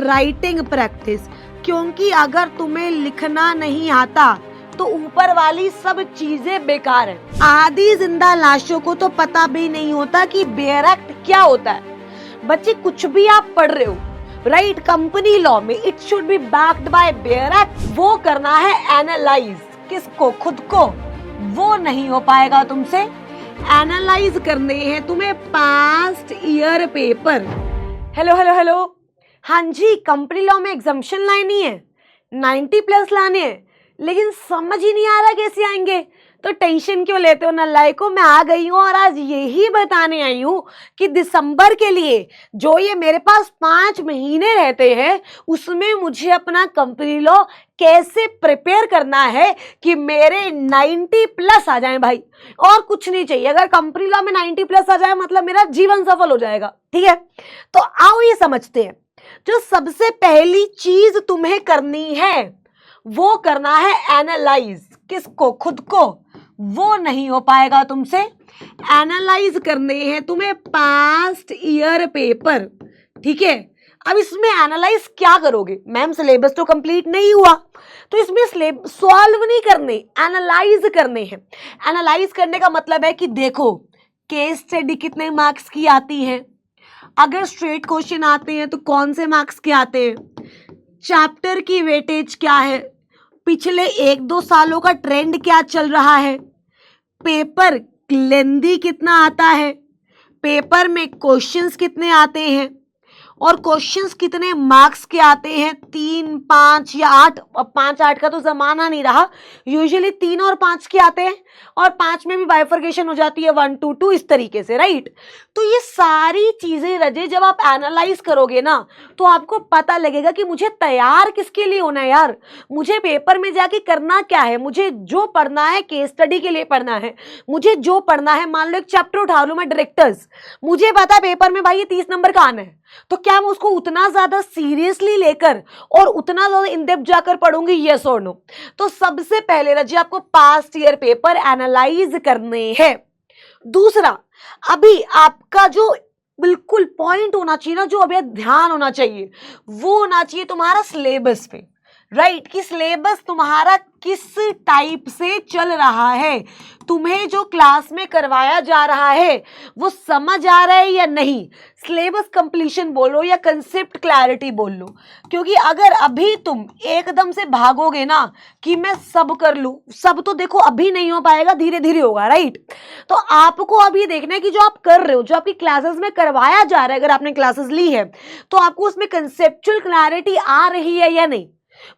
Writing practice, क्योंकि अगर तुम्हें लिखना नहीं आता तो ऊपर वाली सब चीजें बेकार है। आधी जिंदा लाशों को तो पता भी नहीं होता कि बेयर एक्ट क्या होता है। बच्चे कुछ भी आप पढ़ रहे हो, राइट, कंपनी लॉ में it should be backed by bare act. वो करना है एनालाइज, किसको? खुद को। वो नहीं हो पाएगा तुमसे। एनालाइज करने हैं तुम्हें past year paper. Hello hello hello, हाँ जी, कंपनी लॉ में एग्जम्पशन लानी है, 90 प्लस लाने हैं, लेकिन समझ ही नहीं आ रहा कैसे आएंगे। तो टेंशन क्यों लेते हो नालायकों, मैं आ गई हूँ और आज यही बताने आई हूँ कि दिसंबर के लिए जो ये मेरे पास 5 महीने रहते हैं उसमें मुझे अपना कंपनी लॉ कैसे प्रिपेयर करना है कि मेरे 90 प्लस आ जाए भाई। और कुछ नहीं चाहिए, अगर कंपनी लॉ में 90 प्लस आ जाए मतलब मेरा जीवन सफल हो जाएगा। ठीक है, तो आओ ये समझते हैं। जो सबसे पहली चीज तुम्हें करनी है वो करना है एनालाइज, किसको? खुद को। वो नहीं हो पाएगा तुमसे। एनालाइज करने हैं तुम्हें पास्ट ईयर पेपर। ठीक है, अब इसमें एनालाइज क्या करोगे? मैम सिलेबस तो कंप्लीट नहीं हुआ, तो इसमें सॉल्व नहीं करने, एनालाइज करने हैं। एनालाइज करने का मतलब है कि देखो केस स्टडी कितने मार्क्स की आती है, अगर स्ट्रेट क्वेश्चन आते हैं तो कौन से मार्क्स के आते हैं, चैप्टर की वेटेज क्या है, पिछले 1-2 सालों का ट्रेंड क्या चल रहा है, पेपर लेंदी कितना आता है, पेपर में क्वेश्चंस कितने आते हैं और क्वेश्चंस कितने मार्क्स के आते हैं, 3, 5 या 8। अब 5-8 का तो जमाना नहीं रहा, यूजुअली 3 और 5 के आते हैं, और 5 में भी बाइफर्केशन हो जाती है 1 to 2 इस तरीके से, राइट। तो ये सारी चीजें रजे जब आप एनालाइज करोगे ना तो आपको पता लगेगा कि मुझे तैयार किसके लिए होना है यार, मुझे पेपर में जाके करना क्या है। मुझे जो पढ़ना है केस स्टडी के लिए पढ़ना है, मुझे जो पढ़ना है, मान लो एक चैप्टर उठा लूं मैं डायरेक्टर्स, मुझे पता है पेपर में भाई ये 30 नंबर का आना है, तो क्या मैं उसको उतना ज्यादा सीरियसली लेकर और उतना ज्यादा इन डेप्थ जाकर पढ़ूंगी? यस और नो? तो सबसे पहले रजी आपको पास्ट ईयर पेपर एनालाइज करने हैं। दूसरा, अभी आपका जो बिल्कुल पॉइंट होना चाहिए ना, जो अभी ध्यान होना चाहिए, वो होना चाहिए तुम्हारा सिलेबस पे, राइट, कि सिलेबस तुम्हारा किस टाइप से चल रहा है, तुम्हें जो क्लास में करवाया जा रहा है वो समझ आ रहा है या नहीं। सिलेबस कंप्लीशन बोलो या कंसेप्ट क्लैरिटी बोल लो, क्योंकि अगर अभी तुम एकदम से भागोगे ना कि मैं सब कर लूं, सब तो देखो अभी नहीं हो पाएगा, धीरे धीरे होगा, राइट। तो आपको अभी देखना है कि जो आप कर रहे हो, जो आपकी क्लासेस में करवाया जा रहा है, अगर आपने क्लासेस ली है तो आपको उसमें कंसेप्चुअल क्लैरिटी आ रही है या नहीं।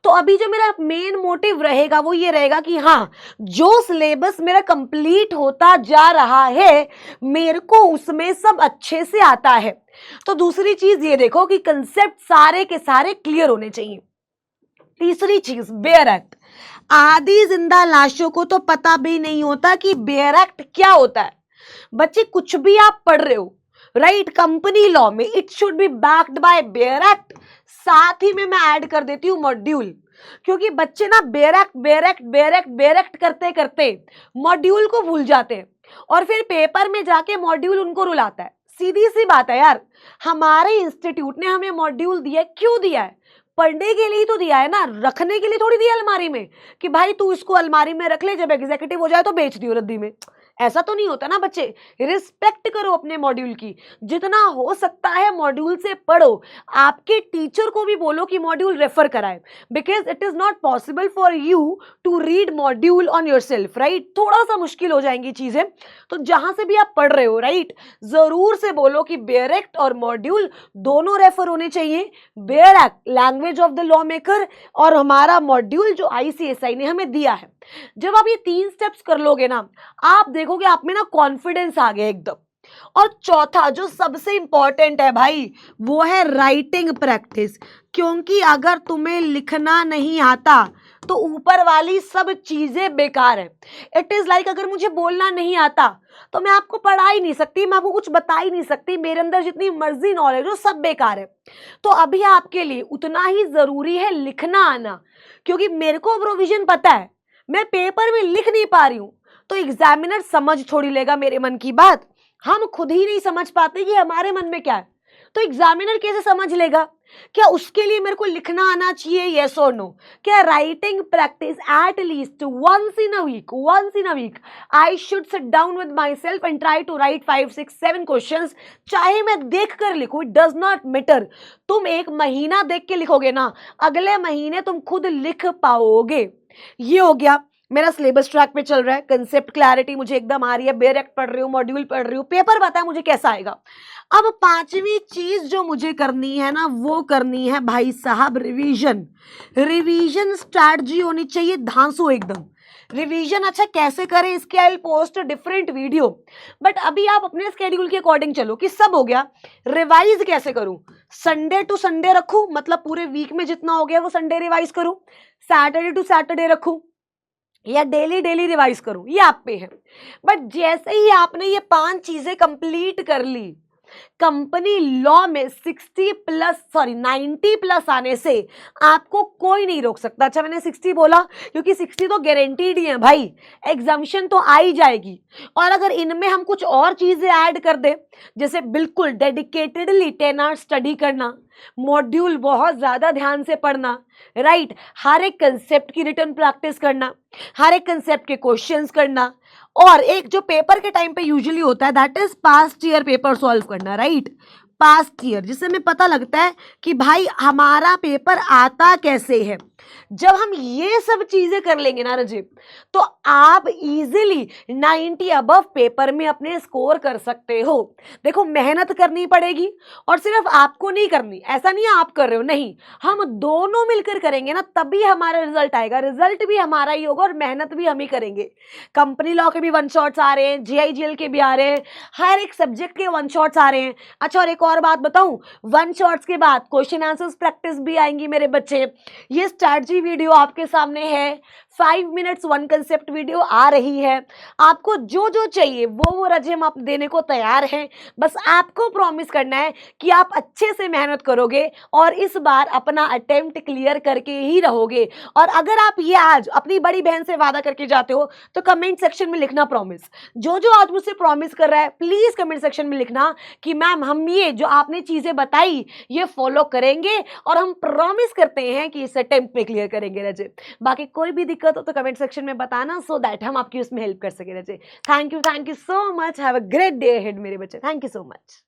तो अभी जो मेरा मेन मोटिव रहेगा वो ये रहेगा कि हाँ, जो सिलेबस मेरा कंप्लीट होता जा रहा है मेरे को उसमें सब अच्छे से आता है। तो दूसरी चीज ये देखो कि कंसेप्ट सारे के सारे क्लियर होने चाहिए। तीसरी चीज, बेयर एक्ट। आधी जिंदा लाशों को तो पता भी नहीं होता कि बेयर एक्ट क्या होता है। बच्चे कुछ भी आप पढ़ रहे हो, राइट, कंपनी लॉ में it should be backed by bare act. साथ ही में मैं ऐड कर देती हूँ मॉड्यूल, क्योंकि बच्चे ना बेयर एक्ट करते करते मॉड्यूल को भूल जाते हैं और फिर पेपर में जाके मॉड्यूल उनको रुलाता है। सीधी सी बात है यार, हमारे इंस्टीट्यूट ने हमें मॉड्यूल दिया, क्यों दिया है? पढ़ने के लिए तो दिया है ना, रखने के लिए थोड़ी दिया अलमारी में कि भाई तू इसको अलमारी में रख ले, जब एग्जीक्यूटिव हो जाए तो बेच दियो रद्दी में। ऐसा तो नहीं होता ना बच्चे। रिस्पेक्ट करो अपने मॉड्यूल की, जितना हो सकता है मॉड्यूल से पढ़ो। आपके टीचर को भी बोलो कि मॉड्यूल रेफर कराए, because it is not possible for you to read module on yourself, right. थोड़ा सा मुश्किल हो जाएंगी चीजें, तो जहां से भी आप पढ़ रहे हो, राइट, जरूर से बोलो कि बेयर एक्ट और मॉड्यूल दोनों रेफर होने चाहिए। Bare act language of the law maker और हमारा मॉड्यूल जो ICSI ने हमें दिया है। जब आप ये 3 स्टेप्स कर लोगे ना, आप देखोगे आप में ना कॉन्फिडेंस आ गया एकदम। और चौथा जो सबसे इंपॉर्टेंट है भाई, वो है राइटिंग प्रैक्टिस, क्योंकि अगर तुम्हें लिखना नहीं आता तो ऊपर वाली सब चीजें बेकार है। इट इज लाइक अगर मुझे बोलना नहीं आता तो मैं आपको पढ़ा ही नहीं सकती, मैं आपको कुछ बता ही नहीं सकती, मेरे अंदर जितनी मर्जी नॉलेज हो सब बेकार है। तो अभी आपके लिए उतना ही जरूरी है लिखना आना, क्योंकि मेरे को प्रोविजन पता है, मैं पेपर में लिख नहीं पा रही हूं तो एग्जामिनर समझ थोड़ी लेगा मेरे मन की बात। हम खुद ही नहीं समझ पाते कि हमारे मन में क्या है, तो एग्जामिनर कैसे समझ लेगा? क्या उसके लिए मेरे को लिखना आना चाहिए, येस और नो? क्या writing practice at least once in a week I should sit down with myself and try to write 5 6 7 questions, चाहे मैं देख कर लिखूं, इट डज नॉट मैटर। तुम एक महीना देख के लिखोगे ना, अगले महीने तुम खुद लिख पाओगे। ये हो गया। मेरा सिलेबस ट्रैक पे चल रहा है, कंसेप्ट क्लैरिटी मुझे एकदम आ रही है, बेरेक्ट पढ़ रही हूँ, मॉड्यूल पढ़ रही हूँ, पेपर पता है मुझे कैसा आएगा। अब पांचवी चीज जो मुझे करनी है ना, वो करनी है भाई साहब रिवीजन। रिवीजन स्ट्रैटेजी होनी चाहिए धांसू एकदम। रिवीजन अच्छा कैसे करें, इसके I will post different video, but अभी आप अपने स्केड्यूल के अकॉर्डिंग चलो कि सब हो गया। रिवाइज कैसे करूं? संडे टू संडे रखूं, मतलब पूरे वीक में जितना हो गया वो संडे रिवाइज करूं, सैटरडे टू सैटरडे रखूं, या डेली डेली रिवाइज करूं, ये आप पे है। बट जैसे ही आपने ये 5 चीजें कंप्लीट कर ली, कंपनी लॉ में 90 प्लस आने से आपको कोई नहीं रोक सकता। अच्छा मैंने 60 बोला क्योंकि 60 तो गारंटीड ही है भाई, एग्जामिशन तो आ ही जाएगी। और अगर इनमें हम कुछ और चीजें ऐड कर दे, जैसे बिल्कुल डेडिकेटेडली 10 आवर्स स्टडी करना, मॉड्यूल बहुत ज्यादा ध्यान से पढ़ना, राइट, हर एक कंसेप्ट की रिटन प्रैक्टिस करना, हर एक कंसेप्ट के क्वेश्चंस करना, और एक जो पेपर के टाइम पे यूजुअली होता है that is past year paper solve करना, राइट, पास्ट ईयर, जिससे हमें पता लगता है कि भाई हमारा पेपर आता कैसे है। जब हम ये सब चीजें कर लेंगे ना रजिब, तो आप इजीली 90 अबव पेपर में अपने स्कोर कर सकते हो। देखो मेहनत करनी पड़ेगी, और सिर्फ आपको नहीं करनी, ऐसा नहीं है आप कर रहे हो, नहीं, हम दोनों मिलकर करेंगे ना, तभी हमारा रिजल्ट आएगा। रिजल्ट भी हमारा ही होगा और मेहनत भी हम ही करेंगे। कंपनी लॉ के भी 1 शॉट्स आ रहे हैं, JIGL के भी आ रहे हैं, हर एक सब्जेक्ट के 1 शॉट्स आ रहे हैं। अच्छा और एक और बात बताऊं, 1 शॉट्स के बाद क्वेश्चन आंसर्स प्रैक्टिस भी आएंगी मेरे बच्चे। ये स्ट्रैटेजी वीडियो आपके सामने है, 5 मिनट्स 1 कंसेप्ट वीडियो आ रही है। आपको जो जो चाहिए वो रजिम आप देने को तैयार हैं। बस आपको प्रॉमिस करना है कि आप अच्छे से मेहनत करोगे और इस बार अपना अटेम्प्ट क्लियर करके ही रहोगे। और अगर आप ये आज अपनी बड़ी बहन से वादा करके जाते हो तो कमेंट सेक्शन में लिखना प्रॉमिस। जो जो आज मुझसे प्रॉमिस कर रहा है प्लीज कमेंट सेक्शन में लिखना कि मैम हम ये जो आपने चीजें बताई ये फॉलो करेंगे और हम प्रॉमिस करते हैं कि इस अटेम्प्ट में क्लियर करेंगे रजे। बाकी कोई भी दिक्कत हो तो कमेंट सेक्शन में बताना, सो दैट हम आपकी उसमें हेल्प कर सके रजे। Thank you so much, have a great day ahead मेरे बच्चे, थैंक यू सो मच।